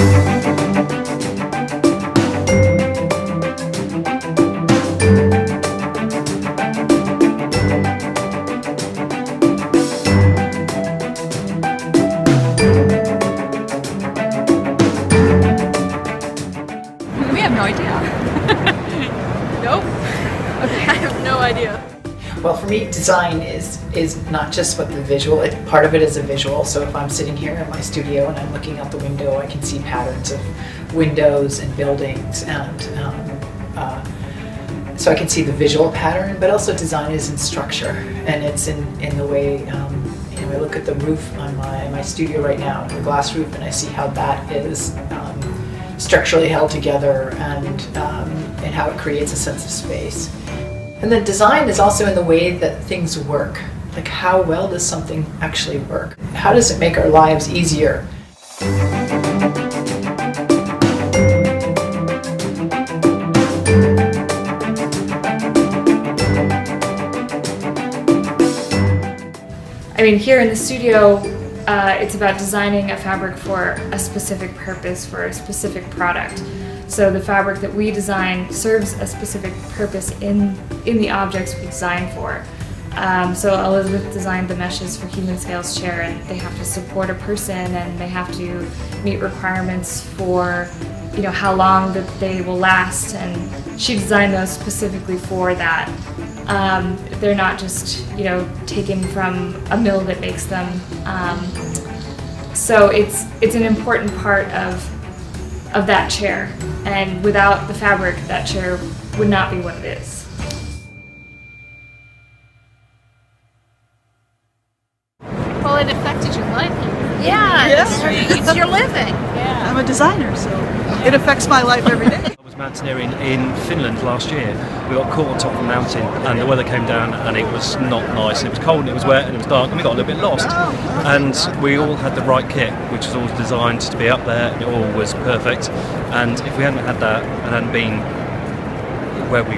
We have no idea. Nope. Okay, I have no idea. Well, for me, design is not just what the visual, part of it is a visual. So if I'm sitting here in my studio and I'm looking out the window, I can see patterns of windows and buildings, and so I can see the visual pattern, but also design is in structure, and it's in the way, I look at the roof on my studio right now, the glass roof, and I see how that is structurally held together, and how it creates a sense of space. And then design is also in the way that things work. Like, how well does something actually work? How does it make our lives easier? I mean, here in the studio, it's about designing a fabric for a specific purpose, for a specific product. So the fabric that we design serves a specific purpose in the objects we design for. So Elizabeth designed the meshes for human scales chair, and they have to support a person, and they have to meet requirements for, how long that they will last, and she designed those specifically for that. They're not just, taken from a mill that makes them. So it's an important part of that chair, and without the fabric, that chair would not be what it is. Well, it affected your life. Yeah. It's your living. Yeah. I'm a designer, so it affects my life every day. I was mountaineering in Finland last year. We got caught on top of a mountain, and the weather came down, and it was not nice. It was cold, and it was wet, and it was dark, and we got a little bit lost. And we all had the right kit, which was all designed to be up there, and it all was perfect. And if we hadn't had that, and hadn't been where we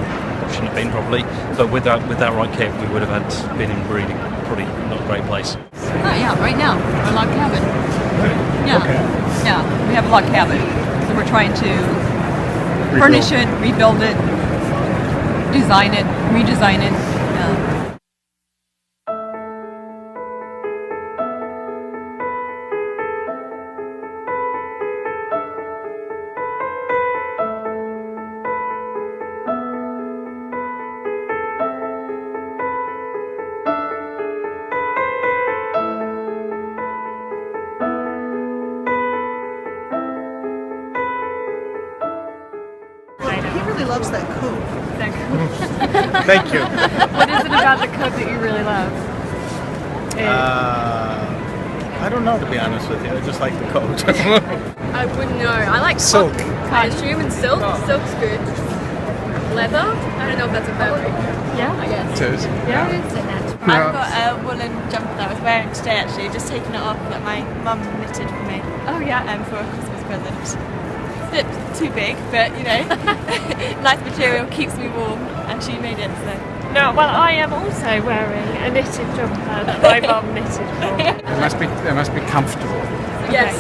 shouldn't have been probably, but with that right kit, we would have been in really probably not a great place. Oh yeah, right now, our log cabin. Yeah. Okay. Yeah, we have a log cabin. So we're trying to furnish it, rebuild it, design it, redesign it. Yeah. He really loves that coat. Thank you. What is it about the coat that you really love? I don't know, to be honest with you. I just like the coat. I wouldn't know. I like Silk. I assume and silk. Silk's good. Leather? I don't know if that's a fabric. Yeah. I guess. It is. Yeah. I've got a woolen jumper that I was wearing today actually, just taking it off that my mum knitted for me. Oh yeah. For a Christmas present. It's a bit too big, but nice material, keeps me warm, and she made it, so. No, well, I am also wearing a knitted jumper that my mum knitted for me. It must be comfortable. Yes.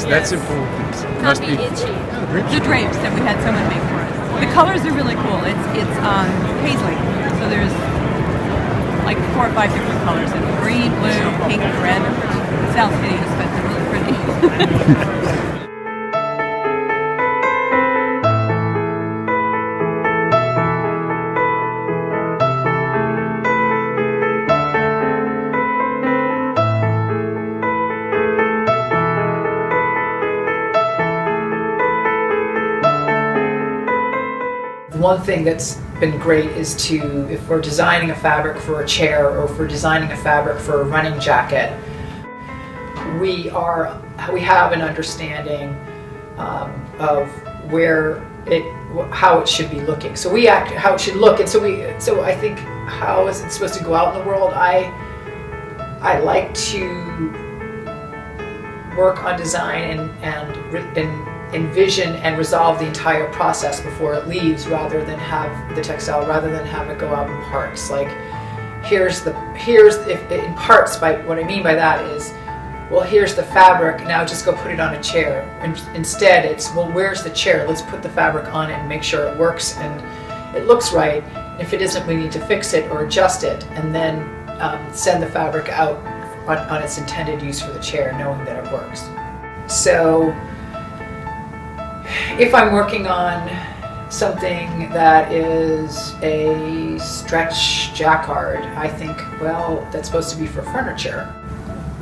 That's important. It must Can't be itchy. The drapes that we had someone make for us. The colors are really cool. It's paisley, so there's like 4 or 5 different colors: in green, blue, pink, red. It sounds hideous, but they're really pretty. One thing that's been great is to, if we're designing a fabric for a chair or if we're designing a fabric for a running jacket, we have an understanding of how it should be looking. So how it should look, and so I think how is it supposed to go out in the world? I like to work on design and envision and resolve the entire process before it leaves, rather than have it go out in parts. Like, here's in parts. By what I mean by that is, well, here's the fabric, now just go put it on a chair. And instead, it's, well, where's the chair? Let's put the fabric on it and make sure it works and it looks right. If it isn't, we need to fix it or adjust it, and then send the fabric out on its intended use for the chair, knowing that it works. So if I'm working on something that is a stretch jacquard, I think, well, that's supposed to be for furniture.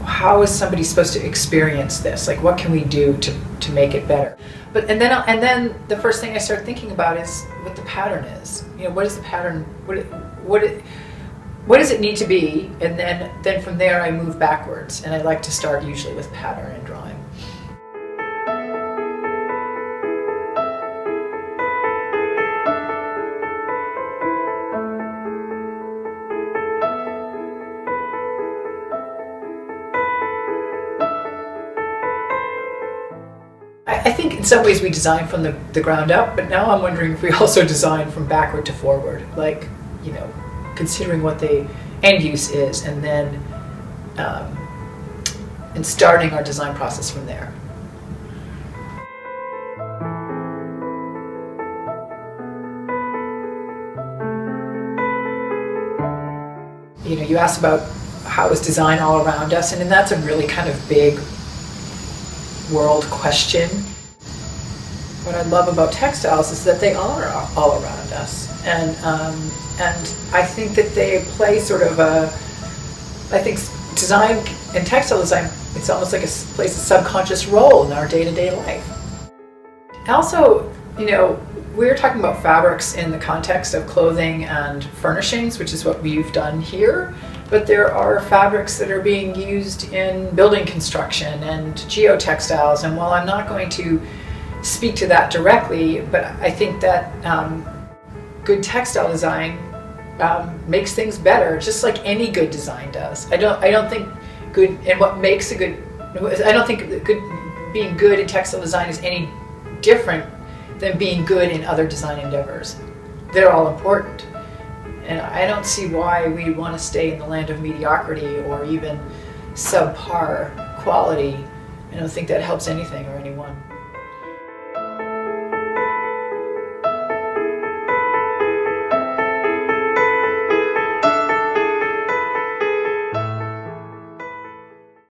How is somebody supposed to experience this? Like, what can we do to make it better? But and then the first thing I start thinking about is what the pattern is. You know, what is the pattern? What does it need to be? And then from there I move backwards. And I like to start usually with pattern and drawing. I think in some ways we design from the ground up, but now I'm wondering if we also design from backward to forward, like, you know, considering what the end use is, and then and starting our design process from there. You know, you asked about how is design all around us, and that's a really kind of big world question. What I love about textiles is that they are all around us, and I think that they play sort of a, I think design and textile design, it's almost like it plays a subconscious role in our day-to-day life. Also, you know, we're talking about fabrics in the context of clothing and furnishings, which is what we've done here. But there are fabrics that are being used in building construction and geotextiles, and while I'm not going to speak to that directly, but I think that good textile design makes things better, just like any good design does. I don't think good, and what makes a good, I don't think being good in textile design is any different than being good in other design endeavors. They're all important. And I don't see why we want to stay in the land of mediocrity or even subpar quality. I don't think that helps anything or anyone.